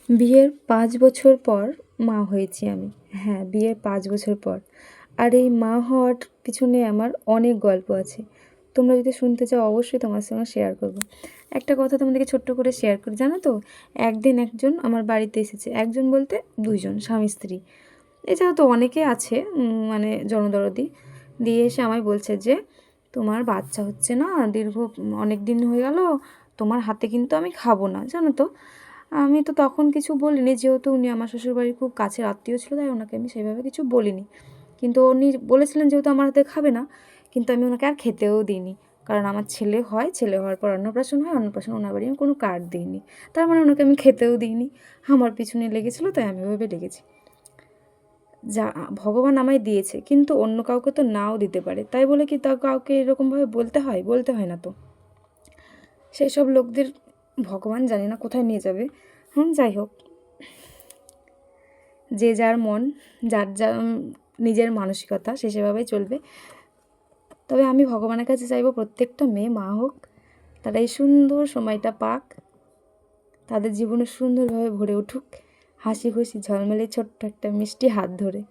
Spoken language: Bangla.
বিয়ের ৫ বছর পর মা হয়েছি আমি। হ্যাঁ, বিয়ের ৫ বছর পর। আর এই মা হওয়ার পিছনে আমার অনেক গল্প আছে। তোমরা যদি শুনতে চাও অবশ্যই তোমার সঙ্গে শেয়ার করব। একটা কথা তোমাদেরকে ছোট্ট করে শেয়ার করি, জানো তো? একদিন একজন আমার বাড়িতে এসেছে। একজন বলতে ২ জন, স্বামী-স্ত্রী। এছাড়াও তো অনেকে আছে মানে জনদরদি। দিয়ে এসে আমায় বলছে যে, "তোমার বাচ্চা হচ্ছে না, দীর্ঘ অনেক দিন হয়ে গেল। তোমার হাতে কিন্তু আমি খাবো না।" জানো তো? আমি তো তখন কিছু বলিনি, যেহেতু উনি আমার শ্বশুরবাড়ির খুব কাছের আত্মীয় ছিল, তাই ওনাকে আমি সেভাবে কিছু বলিনি। কিন্তু উনি বলেছিলেন যেহেতু আমার হাতে খাবে না, কিন্তু আমি ওনাকে আর খেতেও দিইনি। কারণ আমার ছেলে হয়, ছেলে হওয়ার পর অন্নপ্রাশন হয়, অন্নপ্রাশন ওনার বাড়ি আমি কোনো কার্ড দিইনি। তার মানে ওনাকে আমি খেতেও দিইনি। আমার পিছনে লেগেছিলো, তাই আমি ওভাবে লেগেছি। যা ভগবান আমায় দিয়েছে, কিন্তু অন্য কাউকে তো নাও দিতে পারে। তাই বলে কি তা কাউকে এরকমভাবে বলতে হয়? বলতে হয় না তো। সেই সব লোকদের ভগবান জানি না কোথায় নিয়ে যাবে। যাই হোক, যে যার মন, যার যা নিজের মানসিকতা, সে সেভাবেই চলবে। তবে আমি ভগবানের কাছে চাইবো প্রত্যেকটা মেয়ে মা হোক, তারা এই সুন্দর সময়টা পাক, তাদের জীবনে সুন্দরভাবে ভরে উঠুক, হাসি খুশি ঝলমলে ছোট্ট একটা মিষ্টি হাত ধরে।